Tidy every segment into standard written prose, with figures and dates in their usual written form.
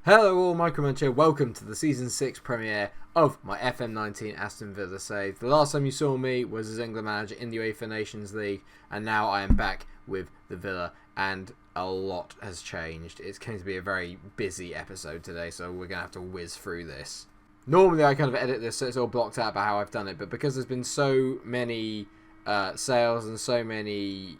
Hello all, Munch here. Welcome to the Season 6 premiere of my FM19 Aston Villa save. The last time you saw me was as England manager in the UEFA Nations League, and now I am back with the Villa, and a lot has changed. It's going to be a very busy episode today, so we're going to have to whiz through this. Normally I kind of edit this so it's all blocked out by how I've done it, but because there's been so many sales and so many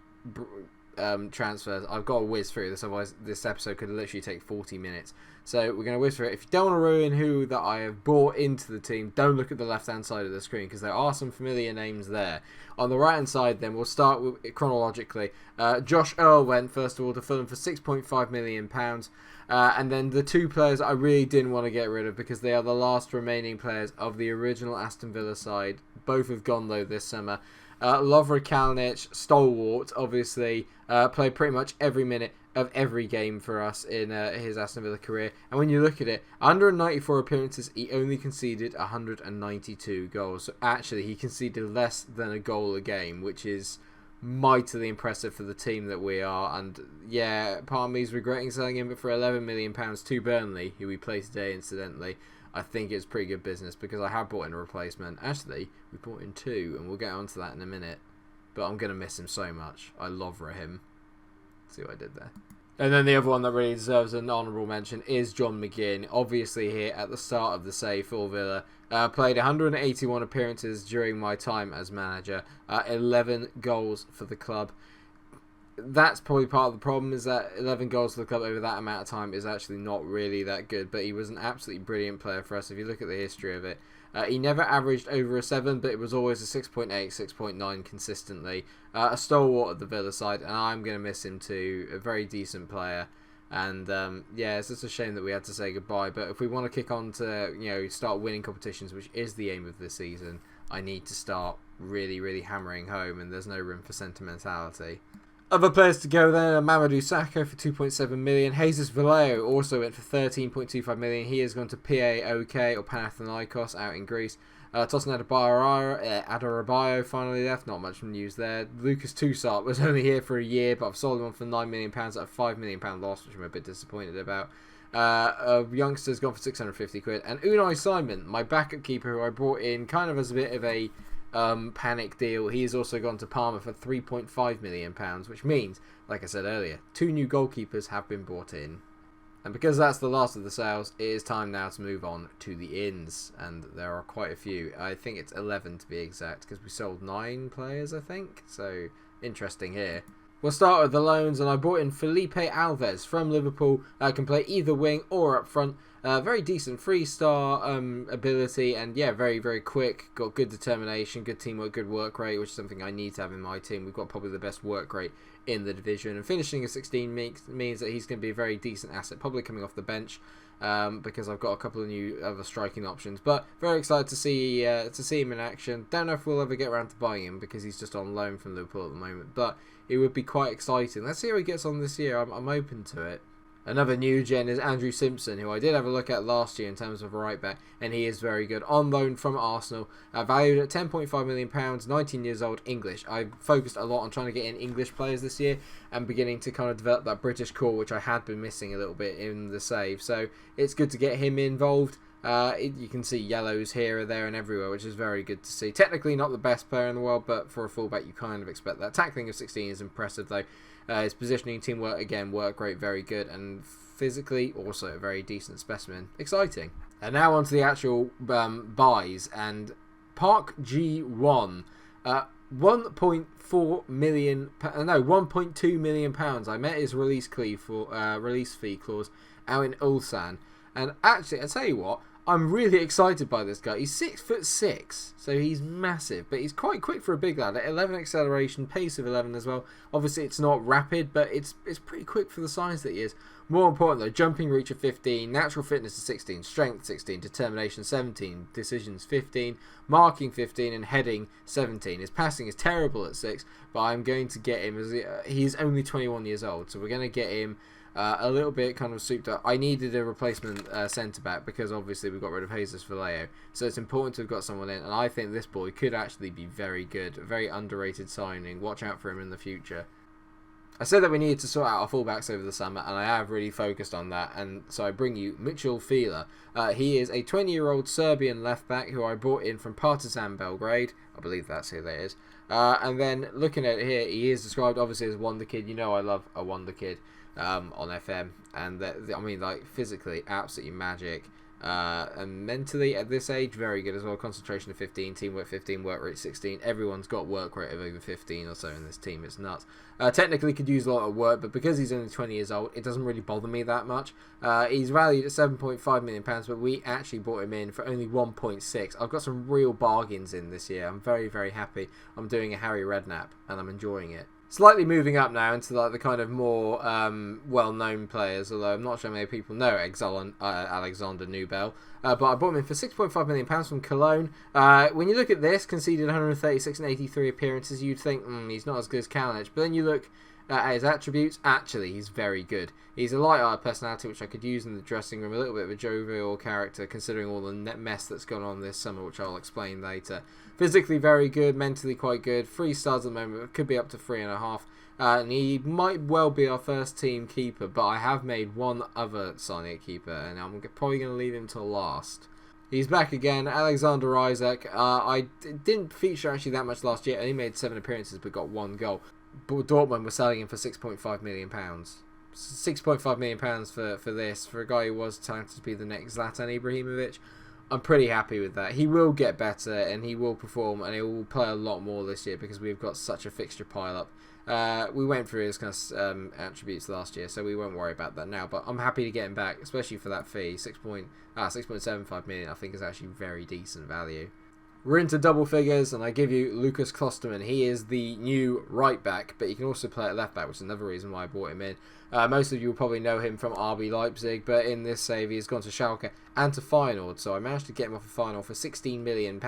transfers, I've got to whiz through this, otherwise this episode could literally take 40 minutes. So we're going to whiz through it. If you don't want to ruin who that I have brought into the team, don't look at the left hand side of the screen because there are some familiar names there. On the right hand side then, we'll start with chronologically. Josh Earl went first of all to Fulham for £6.5 million. And then the two players I really didn't want to get rid of because they are the last remaining players of the original Aston Villa side. Both have gone though this summer. Lovre Kalinic, stalwart, obviously, played pretty much every minute of every game for us in his Aston Villa career. And when you look at it, 194 appearances, he only conceded 192 goals. So actually, he conceded less than a goal a game, which is mightily impressive for the team that we are. And yeah, part of me is regretting selling him, but for £11 million to Burnley, who we play today incidentally, I think it's pretty good business because I have bought in a replacement. Actually, we bought in two, and we'll get onto that in a minute. But I'm going to miss him so much. I love him. See what I did there. And then the other one that really deserves an honourable mention is John McGinn. Obviously here at the start of the save for Villa. Played 181 appearances during my time as manager. 11 goals for the club. That's probably part of the problem, is that 11 goals for the club over that amount of time is actually not really that good. But he was an absolutely brilliant player for us if you look at the history of it. He never averaged over a 7, but it was always a 6.8, 6.9 consistently. A stalwart at the Villa side, and I'm going to miss him too. A very decent player. And yeah, it's just a shame that we had to say goodbye. But if we want to kick on to start winning competitions, which is the aim of this season, I need to start really, really hammering home, and there's no room for sentimentality. Other players to go there, Mamadou Sakho for 2.7 million. Jesus Vallejo also went for 13.25 million. He has gone to PAOK or Panathinaikos out in Greece. Tosin Adarabioyo finally left. Not much news there. Lucas Toussaint was only here for a year, but I've sold him on for £9 million at a £5 million loss, which I'm a bit disappointed about. Youngster's gone for 650 quid. And Unai Simon, my backup keeper, who I brought in kind of as a bit of a panic deal, he has also gone to Parma for £3.5 million, which means, like I said earlier, 2 new goalkeepers have been brought in. And because that's the last of the sales, it is time now to move on to the ins, and there are quite a few. I think it's 11 to be exact, because we sold 9 players, I think, so interesting here. We'll start with the loans, and I brought in Felipe Alves from Liverpool. Can play either wing or up front. Very decent 3-star ability, and yeah, very, very quick. Got good determination, good teamwork, good work rate, which is something I need to have in my team. We've got probably the best work rate in the division, and finishing at 16 means that he's going to be a very decent asset, probably coming off the bench, because I've got a couple of new other striking options. But very excited to see him in action. Don't know if we'll ever get around to buying him because he's just on loan from Liverpool at the moment, but it would be quite exciting. Let's see how he gets on this year. I'm open to it. Another new gen is Andrew Simpson, who I did have a look at last year in terms of a right back, and he is very good. On loan from Arsenal, valued at £10.5 million, 19 years old, English. I focused a lot on trying to get in English players this year and beginning to kind of develop that British core, which I had been missing a little bit in the save. So it's good to get him involved. You can see yellows here, there and everywhere, which is very good to see. Technically not the best player in the world, but for a fullback you kind of expect that. Tackling of 16 is impressive though. His positioning, teamwork, again, work rate very good, and physically also a very decent specimen. Exciting. And now on to the actual buys, and Park G1, 1.4 million, no, £1.2 million. I met his release fee clause out in Ulsan, and actually, I tell you what, I'm really excited by this guy. He's 6'6", so he's massive, but he's quite quick for a big lad. At 11 acceleration, pace of 11 as well. Obviously, it's not rapid, but it's pretty quick for the size that he is. More important though, jumping reach of 15, natural fitness of 16, strength 16, determination 17, decisions 15, marking 15, and heading 17. His passing is terrible at 6, but I'm going to get him as he's only 21 years old, so we're going to get him a little bit kind of souped up. I needed a replacement centre back because obviously we got rid of Jesus Vallejo, so it's important to have got someone in, and I think this boy could actually be very good, a very underrated signing. Watch out for him in the future. I said that we needed to sort out our fullbacks over the summer, and I have really focused on that. And so I bring you Mitchell Fila. He is a 20-year-old Serbian left-back who I brought in from Partizan Belgrade. I believe that's who that is. And then looking at it here, he is described obviously as a wonder kid. You know I love a wonder kid on FM. And I mean, like, physically, absolutely magic. And mentally, at this age, very good as well. Concentration of 15, teamwork 15, work rate 16. Everyone's got work rate of over 15 or so in this team. It's nuts. Technically could use a lot of work, but because he's only 20 years old, it doesn't really bother me that much. He's valued at £7.5 million, but we actually bought him in for only 1.6. I've got some real bargains in this year. I'm very, very happy. I'm doing a Harry Redknapp, and I'm enjoying it. Slightly moving up now into like the kind of more well-known players, although I'm not sure many people know Alexander Nubel. But I bought him in for £6.5 million from Cologne. When you look at this, conceded 136 and 83 appearances, you'd think he's not as good as Kalinic. But then you look at his attributes, actually he's very good. He's a light-hearted personality, which I could use in the dressing room, a little bit of a jovial character, considering all the mess that's gone on this summer, which I'll explain later. Physically very good, mentally quite good. 3 stars at the moment, it could be up to 3.5. And he might well be our first team keeper, but I have made one other signing at keeper, and I'm probably going to leave him till last. He's back again, Alexander Isak. I didn't feature actually that much last year. He made 7 appearances but got 1 goal. But Dortmund were selling him for £6.5 million. £6.5 million for this, for a guy who was talented to be the next Zlatan Ibrahimovic. I'm pretty happy with that. He will get better and he will perform and he will play a lot more this year because we've got such a fixture pile up. We went through his kind of attributes last year, so we won't worry about that now. But I'm happy to get him back, especially for that fee. 6.75 million I think is actually very decent value. We're into double figures, and I give you Lucas Klosterman. He is the new right back, but he can also play at left back, which is another reason why I bought him in. Most of you will probably know him from RB Leipzig, but in this save he has gone to Schalke and to Feyenoord, so I managed to get him off of Feyenoord for £16 million.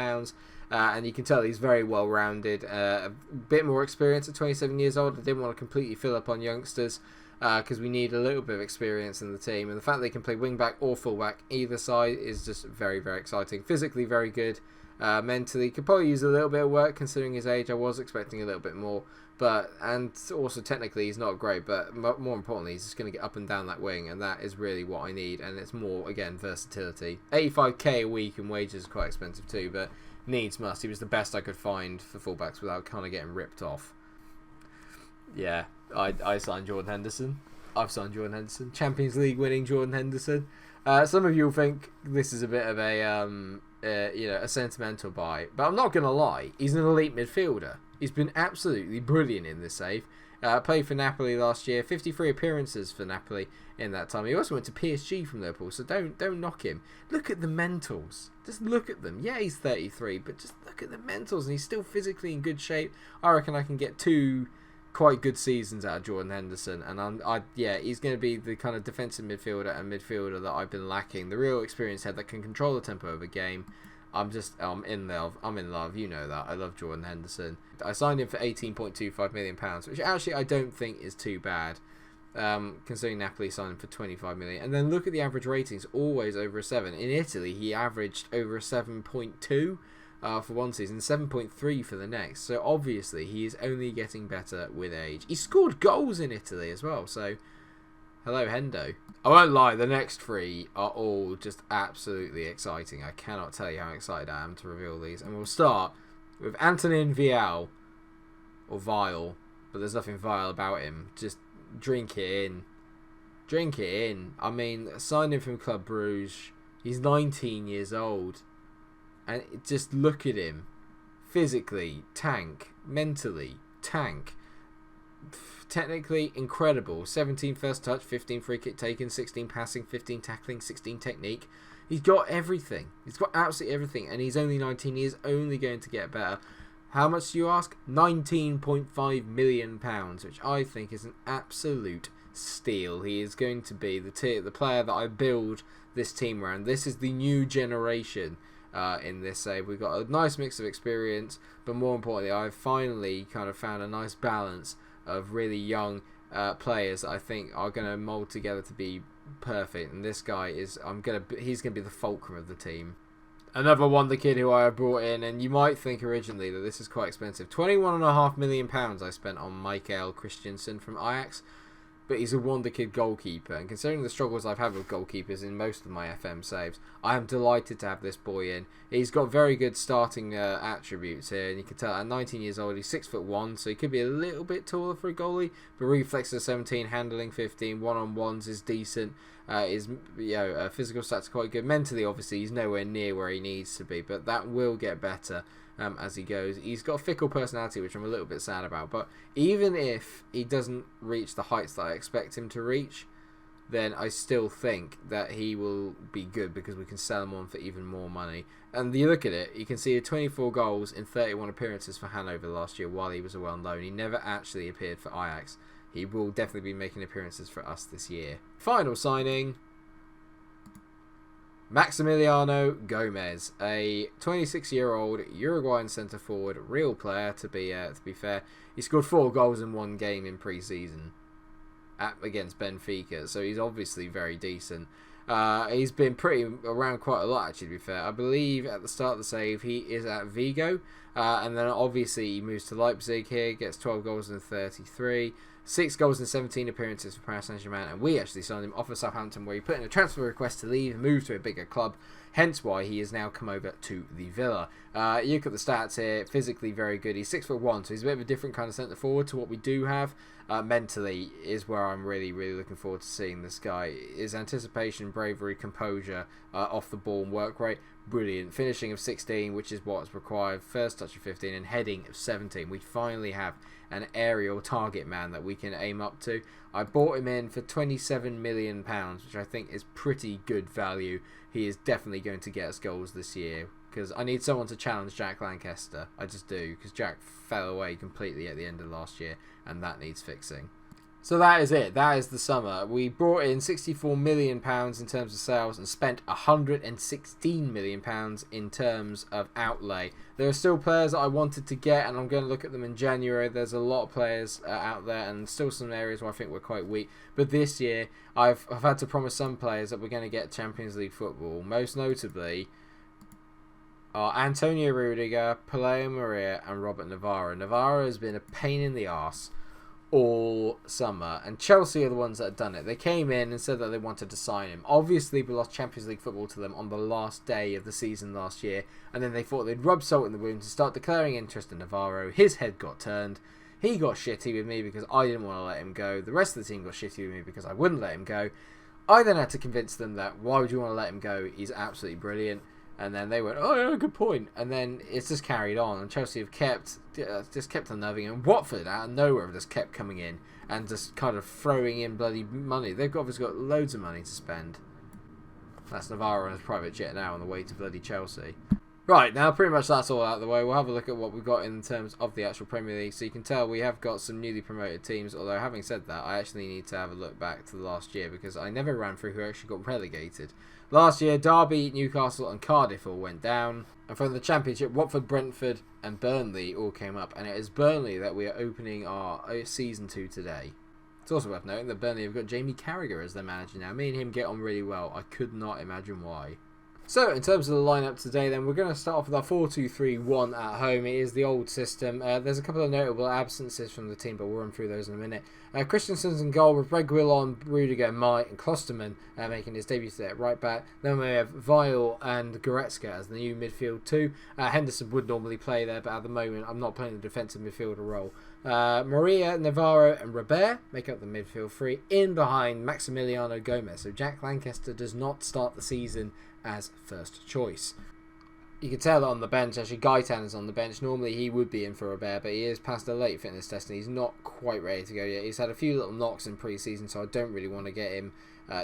And you can tell he's very well rounded, a bit more experience at 27 years old. I didn't want to completely fill up on youngsters because we need a little bit of experience in the team, and the fact they can play wing back or full back either side is just very, very exciting. Physically very good. Mentally could probably use a little bit of work considering his age. I was expecting a little bit more, and also technically he's not great, but more importantly he's just going to get up and down that wing, and that is really what I need. And it's more, again, versatility. 85k a week and wages are quite expensive too, but needs must. He was the best I could find for fullbacks without kind of getting ripped off. Yeah, I signed Jordan Henderson. I've signed Jordan Henderson, Champions League winning Jordan Henderson. Some of you will think this is a bit of a sentimental buy, but I'm not going to lie, he's an elite midfielder. He's been absolutely brilliant in this save. Played for Napoli last year, 53 appearances for Napoli in that time. He also went to PSG from Liverpool, so don't knock him. Look at the mentals. Just look at them. Yeah, he's 33, but just look at the mentals, and he's still physically in good shape. I reckon I can get 2 quite good seasons out of Jordan Henderson, and he's going to be the kind of defensive midfielder that I've been lacking. The real experienced head that can control the tempo of a game. I'm in love. You know that. I love Jordan Henderson. I signed him for £18.25 million, which actually I don't think is too bad, considering Napoli signed him for £25 million. And then look at the average ratings, always over a 7. In Italy, he averaged over a 7.2. For one season, 7.3 for the next. So obviously he is only getting better with age. He scored goals in Italy as well, so hello Hendo. I won't lie, the next 3 are all just absolutely exciting. I cannot tell you how excited I am to reveal these. And we'll start with Antonin Vial, or Vile, but there's nothing vile about him. Just drink it in. Drink it in. I mean, signed him from Club Bruges. He's 19 years old. And just look at him. Physically, tank. Mentally, tank. Technically, incredible. 17 first touch, 15 free kick taken, 16 passing, 15 tackling, 16 technique. He's got everything. He's got absolutely everything. And he's only 19. He is only going to get better. How much do you ask? £19.5 million, which I think is an absolute steal. He is going to be the player that I build this team around. This is the new generation. In this save, we've got a nice mix of experience, but more importantly, I've finally kind of found a nice balance of really young players that I think are going to mould together to be perfect. And this guy is, he's going to be the fulcrum of the team. Another wonder kid who I have brought in, and you might think originally that this is quite expensive. £21.5 million I spent on Michael Christensen from Ajax, but he's a wonder kid goalkeeper, and considering the struggles I've had with goalkeepers in most of my FM saves, I am delighted to have this boy in. He's got very good starting attributes here, and you can tell at 19 years old he's 6'1", so he could be a little bit taller for a goalie, but reflexes are 17, handling 15, one-on-ones is decent. His physical stats are quite good. Mentally, obviously, he's nowhere near where he needs to be, but that will get better as he goes. He's got a fickle personality, which I'm a little bit sad about, but even if he doesn't reach the heights that I expect him to reach, then I still think that he will be good because we can sell him on for even more money. And you look at it, you can see 24 goals in 31 appearances for Hanover last year while he was away on loan. He never actually appeared for Ajax. He will definitely be making appearances for us this year. Final signing, Maximiliano Gomez, a 26-year-old Uruguayan centre forward, real player to be fair. He scored 4 goals in 1 game in pre-season against Benfica, so he's obviously very decent. He's been pretty around quite a lot, actually, to be fair. I believe at the start of the save he is at Vigo, and then obviously he moves to Leipzig here, gets 12 goals in 33. 6 goals in 17 appearances for Paris Saint-Germain, and we actually signed him off of Southampton, where he put in a transfer request to leave and move to a bigger club, hence why he has now come over to the Villa. You look at the stats here, physically very good. He's 6'1", so he's a bit of a different kind of centre forward to what we do have. Mentally is where I'm really looking forward to seeing this guy. His anticipation, bravery, composure, off the ball and work rate, brilliant. Finishing of 16, which is what's required. First touch of 15 and heading of 17. We finally have an aerial target man that we can aim up to. I bought him in for £27 million, which I think is pretty good value. He is definitely going to get us goals this year, because I need someone to challenge Jack Lancaster. I just do, because Jack fell away completely at the end of last year, and that needs fixing. So that is it. That is the summer. We brought in £64 million in terms of sales and spent £116 million in terms of outlay. There are still players that I wanted to get, and I'm going to look at them in January. There's a lot of players out there, and still some areas where I think we're quite weak. But this year, I've had to promise some players that we're going to get Champions League football. Most notably are Antonio Rudiger, Peleo Maria, and Robert Navarro. Navarro has been a pain in the arse all summer, and Chelsea are the ones that have done it. They came in and said that they wanted to sign him. Obviously, we lost Champions League football to them on the last day of the season last year, and then they thought they'd rub salt in the wound to start declaring interest in Navarro. His head got turned. He got shitty with me because I didn't want to let him go. The rest of the team got shitty with me because I wouldn't let him go. I then had to convince them that why would you want to let him go? He's absolutely brilliant. And then they went, oh, yeah, good point. And then it's just carried on. And Chelsea have kept on loving him. And Watford, out of nowhere, have just kept coming in and just kind of throwing in bloody money. They've obviously got loads of money to spend. That's Navarro on his private jet now on the way to bloody Chelsea. Right, now pretty much that's all out of the way. We'll have a look at what we've got in terms of the actual Premier League. So you can tell we have got some newly promoted teams. Although having said that, I actually need to have a look back to the last year because I never ran through who actually got relegated. Last year, Derby, Newcastle and Cardiff all went down. And from the Championship, Watford, Brentford and Burnley all came up. And it is Burnley that we are opening our Season 2 today. It's also worth noting that Burnley have got Jamie Carragher as their manager now. Me and him get on really well. I could not imagine why. So, in terms of the lineup today, then, we're going to start off with our 4-2-3-1 at home. It is the old system. There's a couple of notable absences from the team, but we'll run through those in a minute. Christensen's in goal with Reguilon, Rudiger, Mai and Klosterman making his debut today at right back. Then we have Vial and Goretzka as the new midfield too. Henderson would normally play there, but at the moment I'm not playing the defensive midfielder role. Maria, Navarro and Robert make up the midfield three. In behind Maximiliano Gomez. So Jack Lancaster does not start the season as first choice. You can tell that on the bench, actually Gaitan is on the bench. Normally he would be in for Robert, but he is past a late fitness test and he's not quite ready to go yet. He's had a few little knocks in pre-season, so I don't really want to get him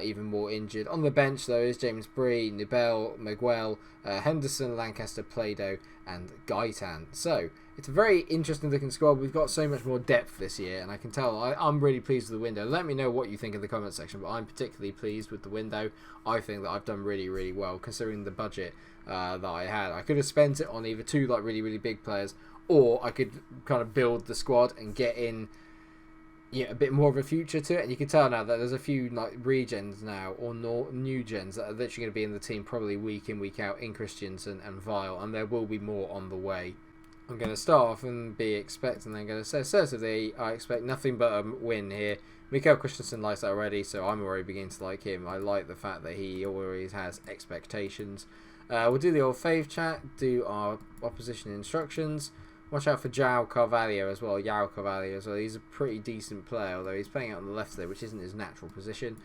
even more injured. On the bench though is James Bree, Nibel, Miguel, Henderson, Lancaster, Plado and Gaitan. So it's a very interesting looking squad. We've got so much more depth this year, and I can tell I'm really pleased with the window. Let me know what you think in the comment section, but I'm particularly pleased with the window. I think that I've done really well considering the budget that I had. I could have spent it on either two really big players, or I could kind of build the squad and get in, a bit more of a future to it, and you can tell now that there's a few like regens now or new gens that are literally going to be in the team probably week in week out in Christiansen and Vile, and there will be more on the way. I'm going to start off and be expecting, I'm going to say assertively, I expect nothing but a win here. Mikael Christensen likes that already, so I'm already beginning to like him. I like the fact that he always has expectations. We'll do the old fave chat, do our opposition instructions. Watch out for João Carvalho as well. He's a pretty decent player, although he's playing out on the left there, which isn't his natural position.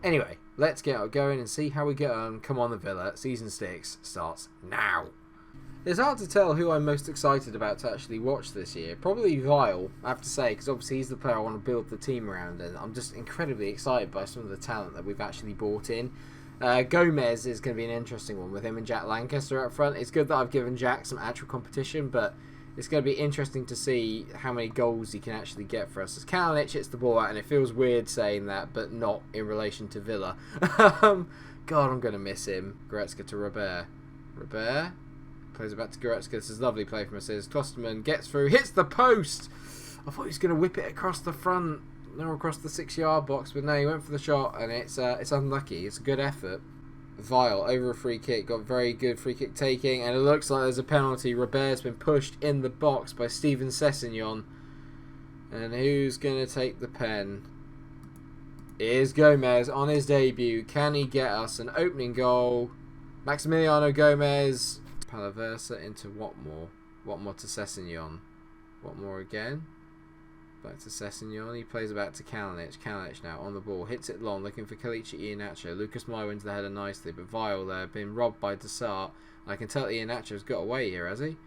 Anyway, let's get going and see how we get on. Come on, the Villa. Season 6 starts now. It's hard to tell who I'm most excited about to actually watch this year. Probably Vile, I have to say, because obviously he's the player I want to build the team around, and I'm just incredibly excited by some of the talent that we've actually brought in. Gomez is going to be an interesting one with him and Jack Lancaster up front. It's good that I've given Jack some actual competition, but it's going to be interesting to see how many goals he can actually get for us. As Kalinic hits the ball out, and it feels weird saying that, but not in relation to Villa. God, I'm going to miss him. Goretzka to Robert. Robert plays it back to Goretzka. This is a lovely play from us. Klosterman gets through, hits the post. I thought he was going to whip it across the front, no, across the 6-yard box, but no, he went for the shot, and it's unlucky. It's a good effort. Vile over a free kick, got very good free kick taking, and it looks like there's a penalty. Robert's been pushed in the box by Steven Sessegnon, and who's going to take the pen? It is Gomez on his debut. Can he get us an opening goal? Maximiliano Gomez, Palaversa into Watmore to Sessegnon, Watmore again. Back to Sessegnon. He plays it back to Kalinic. Kalinic now on the ball. Hits it long. Looking for Kalichi Iheanacho. Lucas Meyer wins the header nicely. But Vile there. Been robbed by Desart. I can tell Iheanacho's got away here, has he?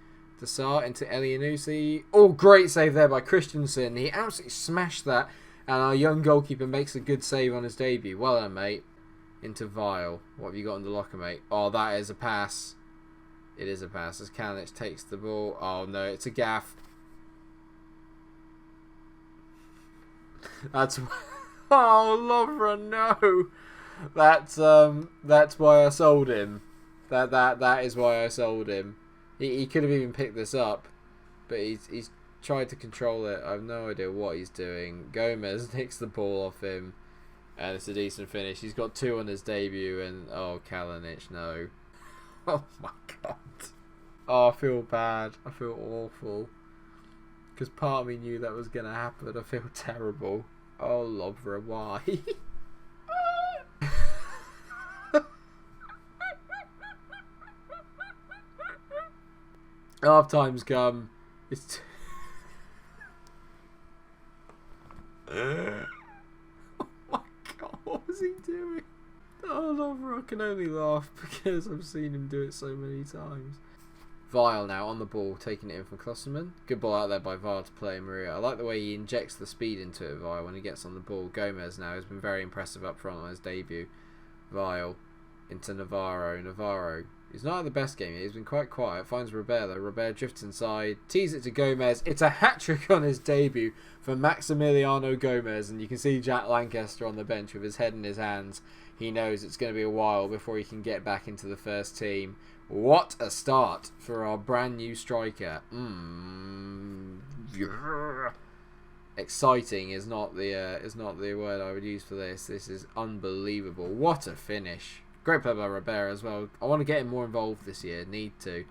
Desart into Elianusi. Oh, great save there by Christensen. He absolutely smashed that. And our young goalkeeper makes a good save on his debut. Well done, mate. Into Vile. What have you got in the locker, mate? Oh, that is a pass. It is a pass. As Kalinic takes the ball. Oh, no. It's a gaff. That's Lovra, no. That's why I sold him. That is why I sold him. He could have even picked this up, but he's tried to control it. I have no idea what he's doing. Gomez nicks the ball off him, and it's a decent finish. He's got 2 on his debut, and oh, Kalinic, no. Oh my god. Oh, I feel bad. I feel awful. Because part of me knew that was going to happen. I feel terrible. Oh, Lovra, why? Half time's come. It's oh my god, what was he doing? Oh, Lovra, I can only laugh because I've seen him do it so many times. Vile now on the ball, taking it in from Klosterman. Good ball out there by Vile to play Maria. I like the way he injects the speed into it, Vile, when he gets on the ball. Gomez now has been very impressive up front on his debut. Vile into Navarro. He's not at the best game yet. He's been quite quiet. Finds Robert. Robert drifts inside. Tees it to Gomez. It's a hat-trick on his debut for Maximiliano Gomez. And you can see Jack Lancaster on the bench with his head in his hands. He knows it's going to be a while before he can get back into the first team. What a start for our brand new striker. Exciting is not the word I would use for this. This is unbelievable. What a finish. Great play by Robert as well. I want to get him more involved this year. Need to.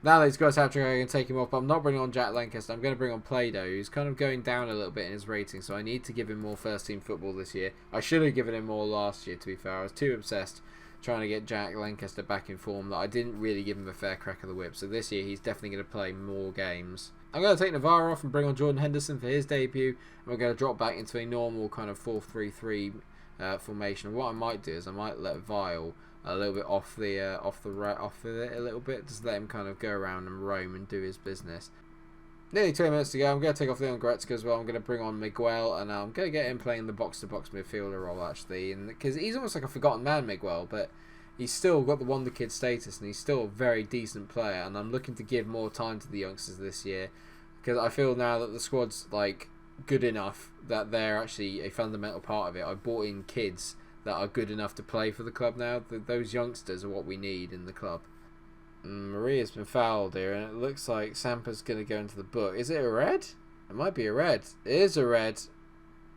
Now that he's got his hat-trick, I can take him off. But I'm not bringing on Jack Lancaster. I'm going to bring on Play-Doh, who's kind of going down a little bit in his rating. So I need to give him more first-team football this year. I should have given him more last year, to be fair. I was too obsessed trying to get Jack Lancaster back in form that I didn't really give him a fair crack of the whip. So this year he's definitely going to play more games. I'm going to take Navarro off and bring on Jordan Henderson for his debut. And we're going to drop back into a normal kind of 4-3-3 formation. And what I might do is I might let Vile a little bit off it a little bit. Just let him kind of go around and roam and do his business. Nearly 2 minutes to go. I'm going to take off Leon Goretzka as well. I'm going to bring on Miguel, and I'm going to get him playing the box-to-box midfielder role, actually. And because he's almost like a forgotten man, Miguel, but he's still got the wonder kid status, and he's still a very decent player. And I'm looking to give more time to the youngsters this year, because I feel now that the squad's like good enough that they're actually a fundamental part of it. I brought in kids that are good enough to play for the club now. Those youngsters are what we need in the club. Maria's been fouled here, and it looks like Sampa's going to go into the book. Is it a red? It might be a red. It is a red.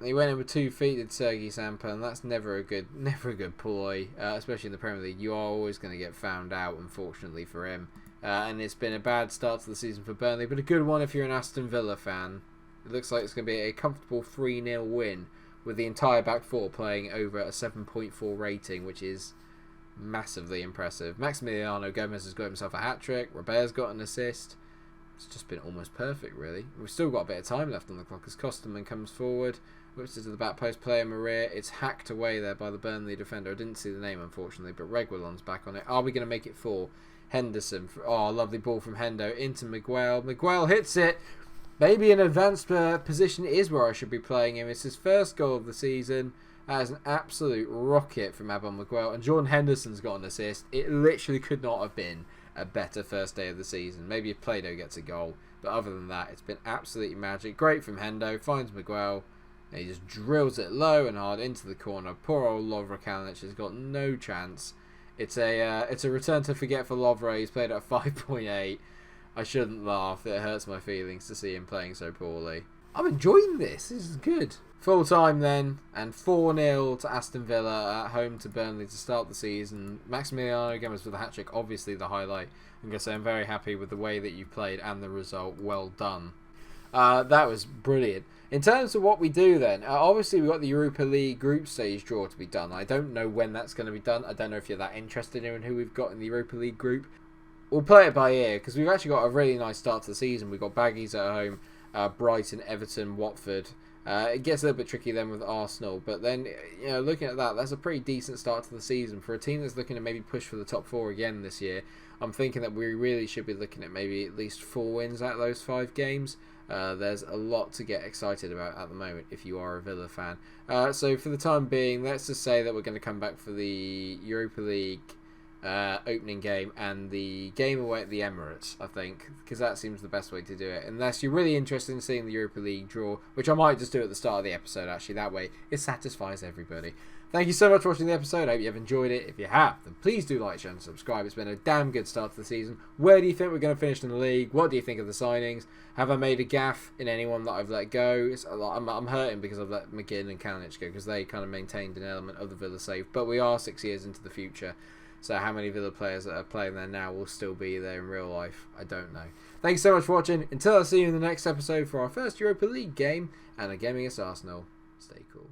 He went in with 2 feet, did Sergei Samper, and that's never a good ploy, especially in the Premier League. You are always going to get found out, unfortunately for him. And it's been a bad start to the season for Burnley, but a good one if you're an Aston Villa fan. It looks like it's going to be a comfortable 3-0 win, with the entire back four playing over a 7.4 rating, which is massively impressive. Maximiliano Gomez has got himself a hat-trick. Robert's got an assist. It's just been almost perfect, really. We've still got a bit of time left on the clock as Kosterman comes forward, whips it to the back post, player Maria. It's hacked away there by the Burnley defender. I didn't see the name, unfortunately, but Reguilon's back on it. Are we going to make it 4? Henderson. Oh, lovely ball from Hendo into Miguel. Miguel hits it. Maybe an advanced position is where I should be playing him. It's his first goal of the season. That is an absolute rocket from Abel Miguel. And Jordan Henderson's got an assist. It literally could not have been a better first day of the season. Maybe if Play-Doh gets a goal. But other than that, it's been absolutely magic. Great from Hendo. Finds Miguel. And he just drills it low and hard into the corner. Poor old Lovre Kalinic has got no chance. It's a return to forget for Lovre. He's played at 5.8. I shouldn't laugh. It hurts my feelings to see him playing so poorly. I'm enjoying this. This is good. Full time then, and 4-0 to Aston Villa at home to Burnley to start the season. Maximiliano Gomez with a hat-trick, obviously the highlight. I'm going to say I'm very happy with the way that you played and the result. Well done. That was brilliant. In terms of what we do then, obviously we've got the Europa League group stage draw to be done. I don't know when that's going to be done. I don't know if you're that interested in who we've got in the Europa League group. We'll play it by ear because we've actually got a really nice start to the season. We've got Baggies at home, Brighton, Everton, Watford. It gets a little bit tricky then with Arsenal, but then looking at that, that's a pretty decent start to the season for a team that's looking to maybe push for the top 4 again this year. I'm thinking that we really should be looking at maybe at least 4 wins out of those 5 games. There's a lot to get excited about at the moment if you are a Villa fan. So for the time being, let's just say that we're going to come back for the Europa League opening game and the game away at the Emirates, I think, because that seems the best way to do it, unless you're really interested in seeing the Europa League draw, which I might just do at the start of the episode. Actually, that way it satisfies everybody. Thank you so much for watching the episode. I hope you have enjoyed it. If you have, then please do like, share and subscribe. It's been a damn good start to the season. Where do you think we're going to finish in the league? What do you think of the signings? Have I made a gaffe in anyone that I've let go? I'm hurting because I've let McGinn and Kalinic go because they kind of maintained an element of the Villa save, but we are 6 years into the future. So how many Villa players that are playing there now will still be there in real life? I don't know. Thanks so much for watching. Until I see you in the next episode for our first Europa League game and a game against Arsenal. Stay cool.